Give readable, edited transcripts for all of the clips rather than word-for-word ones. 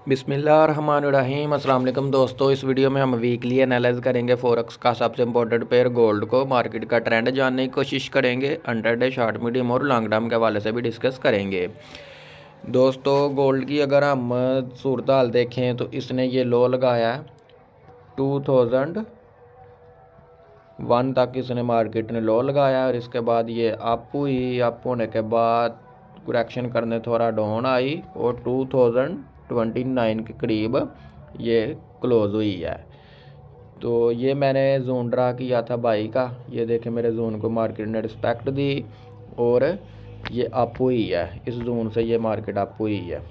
बिस्मिल्लाहिर्रहमानिर्रहीम। अस्सलाम वालेकुम दोस्तों, इस वीडियो में हम वीकली एनालाइज करेंगे फॉरेक्स का सबसे इंपॉर्टेंट पेयर गोल्ड को। मार्केट का ट्रेंड जानने की कोशिश करेंगे। इंट्राडे, शॉर्ट, मीडियम और लॉन्ग टर्म के हवाले से भी डिस्कस करेंगे। दोस्तों, गोल्ड की अगर हम सूरत हाल देखें तो इसने ये लो लगाया है 2001 तक इसने मार्केट ने लो लगाया और इसके बाद ये अप हुई। अप होने के बाद करेक्शन करने थोड़ा डाउन आई और 2029 के करीब ये क्लोज़ हुई है। तो ये मैंने जोन ड्रा किया था बाई का। ये देखें, मेरे जोन को मार्केट ने रिस्पेक्ट दी और ये अप हुई है। इस जोन से ये मार्केट अप हुई है।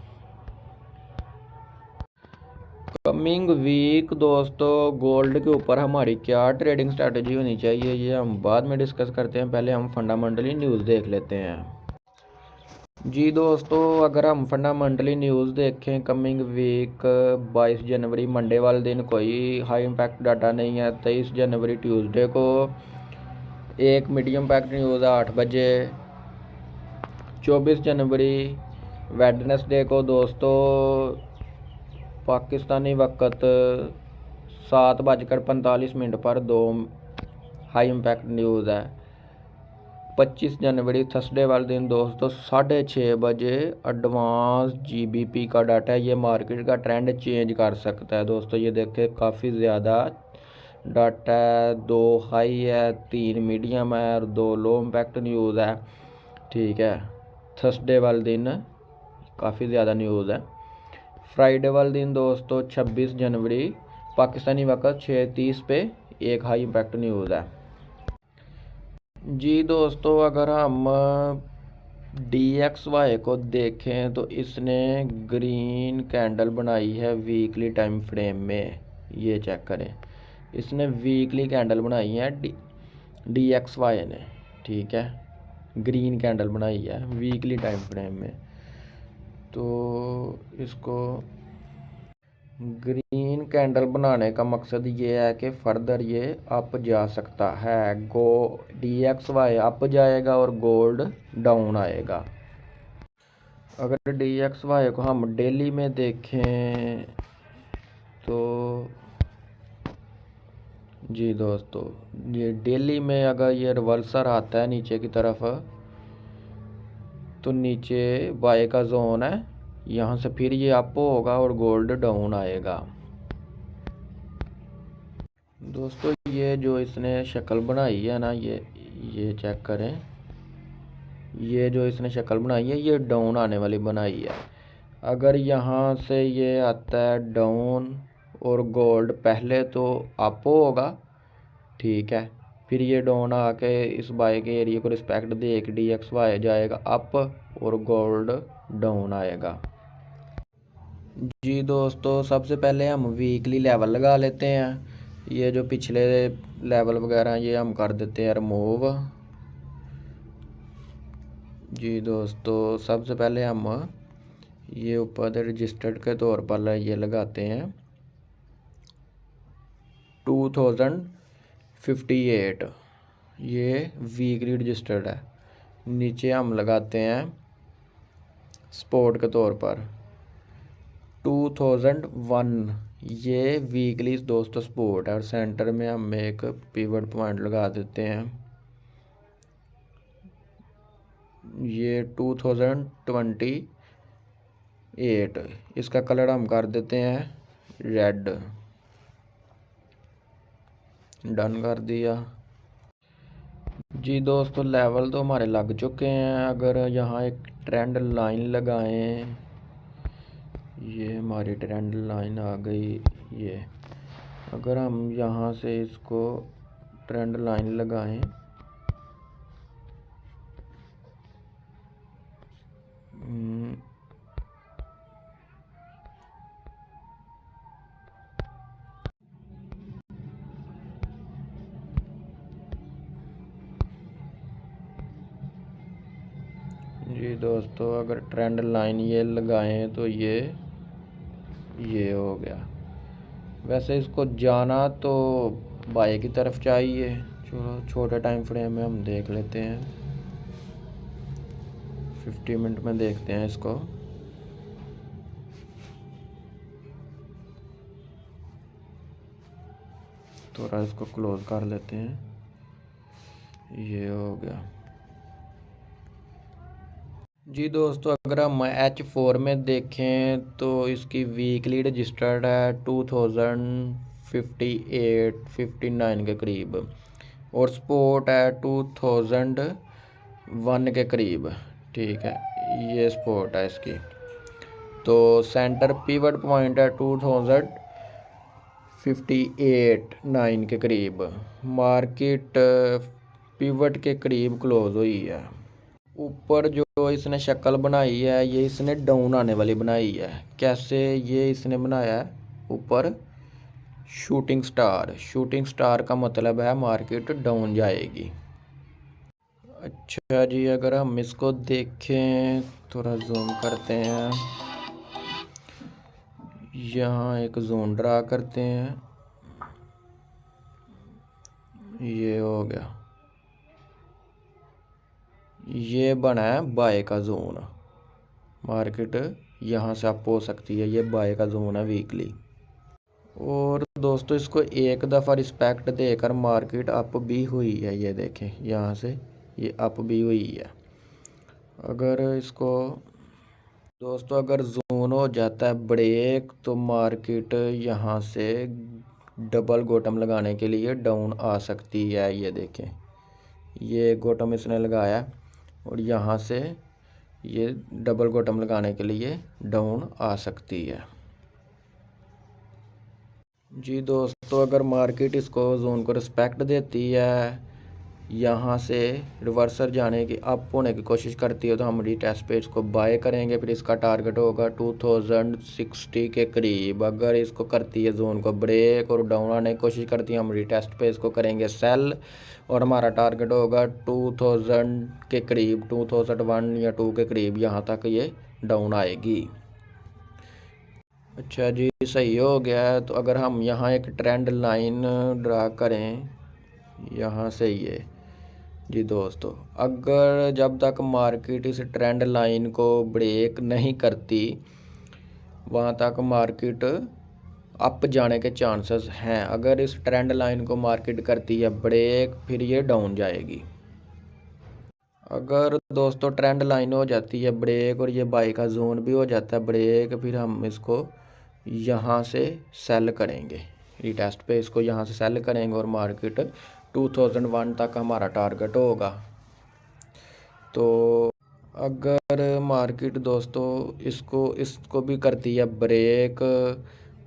कमिंग वीक दोस्तों, गोल्ड के ऊपर हमारी क्या ट्रेडिंग स्ट्रेटजी होनी चाहिए ये हम बाद में डिस्कस करते हैं। पहले हम फंडामेंटली न्यूज़ देख लेते हैं। जी दोस्तों, अगर हम फंडामेंटली न्यूज़ देखें कमिंग वीक 22 जनवरी मंडे वाले दिन कोई हाई इम्पैक्ट डाटा नहीं है। 23 जनवरी ट्यूसडे को एक मीडियम इम्पैक्ट न्यूज़ है 8 बजे। 24 जनवरी वेडनेसडे को दोस्तों पाकिस्तानी वक्त 7:45 पर 2 हाई इम्पैक्ट न्यूज़ है। 25 जनवरी थर्सडे वाले दिन दोस्तों 6:30 बजे एडवांस जीबीपी का डाटा है। ये मार्केट का ट्रेंड चेंज कर सकता है। दोस्तों ये देखें, काफ़ी ज़्यादा डाटा है। 2 हाई है, 3 मीडियम है और 2 लो इम्पैक्ट न्यूज़ है। ठीक है, थर्सडे वाले दिन काफ़ी ज़्यादा न्यूज़ है। फ्राइडे वाले दिन दोस्तों 26 जनवरी पाकिस्तानी वक्त 6:30 पे एक हाई इम्पैक्ट न्यूज़ है। जी दोस्तों, अगर हम DXY को देखें तो इसने ग्रीन कैंडल बनाई है वीकली टाइम फ्रेम में। ये चेक करें, इसने वीकली कैंडल बनाई है DXY ने। ठीक है, ग्रीन कैंडल बनाई है वीकली टाइम फ्रेम में। तो इसको ग्रीन कैंडल बनाने का मकसद ये है कि फर्दर ये अप जा सकता है। DXY अप जाएगा और गोल्ड डाउन आएगा। अगर DXY को हम डेली में देखें तो जी दोस्तों, ये डेली में अगर ये रिवर्सर आता है नीचे की तरफ तो नीचे बाय का जोन है, यहाँ से फिर ये अप होगा और गोल्ड डाउन आएगा। दोस्तों ये जो इसने शक्ल बनाई है ना, ये चेक करें, ये जो इसने शक्ल बनाई है ये डाउन आने वाली बनाई है। अगर यहाँ से ये आता है डाउन और गोल्ड पहले तो अप होगा, ठीक है, फिर ये डाउन आके इस बाय के एरिया को रिस्पेक्ट दे के DXY जाएगा अप और गोल्ड डाउन आएगा। जी दोस्तों, सबसे पहले हम वीकली लेवल लगा लेते हैं। ये जो पिछले लेवल वगैरह ये हम कर देते हैं रिमूव। जी दोस्तों, सबसे पहले हम ये ऊपर रजिस्टर्ड के तौर पर ये लगाते हैं 2058। ये वीकली रजिस्टर्ड है। नीचे हम लगाते हैं सपोर्ट के तौर पर 2001। ये वीकली दोस्तों सपोर्ट है और सेंटर में हम एक पिवट पॉइंट लगा देते हैं। ये 2028। इसका कलर हम कर देते हैं रेड। डन कर दिया। जी दोस्तों, लेवल तो हमारे लग चुके हैं। अगर यहाँ एक ट्रेंड लाइन लगाएं, ये हमारी ट्रेंड लाइन आ गई। ये अगर हम यहाँ से इसको ट्रेंड लाइन लगाएं, जी दोस्तों, अगर ट्रेंड लाइन ये लगाएं तो ये हो गया। वैसे इसको जाना तो बाय की तरफ चाहिए। चलो छोटे टाइम फ्रेम में हम देख लेते हैं, 50 मिनट में देखते हैं इसको। थोड़ा इसको क्लोज कर लेते हैं, ये हो गया जी दोस्तों। अगर हम H4 में देखें तो इसकी वीकली रजिस्टर्ड है 2058-59 के करीब, और स्पोर्ट है 2001 के करीब। ठीक है, ये स्पोर्ट है इसकी। तो सेंटर पिवट पॉइंट है 2058-9 के करीब। मार्केट पिवट के करीब क्लोज हुई है। ऊपर जो इसने शक्ल बनाई है ये इसने डाउन आने वाली बनाई है। कैसे ये इसने बनाया है? ऊपर शूटिंग स्टार, शूटिंग स्टार का मतलब है मार्केट डाउन जाएगी। अच्छा जी, अगर हम इसको देखें, थोड़ा जूम करते हैं, यहाँ एक जोन ड्रा करते हैं, ये हो गया, ये बना है बाय का जोन। मार्केट यहाँ से अप हो सकती है, ये बाय का जोन है वीकली। और दोस्तों इसको एक दफ़ा रिस्पेक्ट देकर मार्केट अप भी हुई है, ये देखें यहाँ से ये अप भी हुई है। अगर इसको दोस्तों अगर जोन हो जाता है ब्रेक तो मार्केट यहाँ से डबल बॉटम लगाने के लिए डाउन आ सकती है। ये देखें, ये बॉटम इसने लगाया और यहाँ से ये डबल बॉटम लगाने के लिए डाउन आ सकती है जी दोस्तों। अगर मार्केट इसको जोन को रिस्पेक्ट देती है, यहाँ से रिवर्सर जाने की अप होने की कोशिश करती है, तो हम रीटेस्ट पे इसको बाय करेंगे। फिर इसका टारगेट होगा 2060 के करीब। अगर इसको करती है जोन को ब्रेक और डाउन आने की कोशिश करती है, हम रीटेस्ट पे इसको करेंगे सेल, और हमारा टारगेट होगा 2000 के करीब, 2001 या 2 के करीब, यहाँ तक ये डाउन आएगी। अच्छा जी, सही हो गया है। तो अगर हम यहाँ एक ट्रेंड लाइन ड्रा करें, यहाँ से ये जी दोस्तों, अगर जब तक मार्केट इस ट्रेंड लाइन को ब्रेक नहीं करती, वहाँ तक मार्केट अप जाने के चांसेस हैं। अगर इस ट्रेंड लाइन को मार्केट करती है ब्रेक, फिर ये डाउन जाएगी। अगर दोस्तों ट्रेंड लाइन हो जाती है ब्रेक और ये बाई का जोन भी हो जाता है ब्रेक, फिर हम इसको यहाँ से सेल करेंगे। रीटेस्ट पे इसको यहाँ से सेल करेंगे और मार्केट 2001 तक हमारा टारगेट होगा। तो अगर मार्केट दोस्तों इसको भी करती है ब्रेक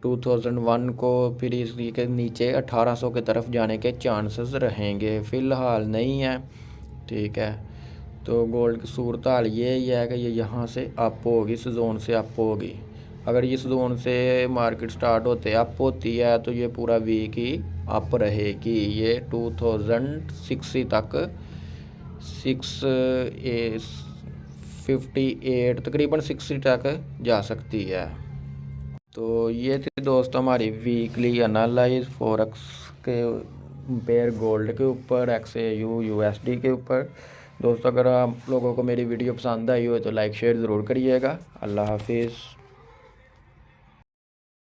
2001 को, फिर इसी के नीचे 1800 की तरफ जाने के चांसेस रहेंगे। फ़िलहाल नहीं है, ठीक है। तो गोल्ड की सूरत हाल ये ही है कि ये यहाँ से अप होगी, इस जोन से अप होगी। अगर इस जोन से मार्केट स्टार्ट होते अप होती है तो ये पूरा वीक ही अप रहेगी। ये 2060 तक 658 तकरीबन 60 तक जा सकती है। तो ये थी दोस्तों हमारी वीकली एनालाइज फॉरेक्स के पेयर गोल्ड के ऊपर, XAU USD के ऊपर। दोस्तों अगर आप लोगों को मेरी वीडियो पसंद आई हो तो लाइक शेयर ज़रूर करिएगा। अल्लाह हाफिज़।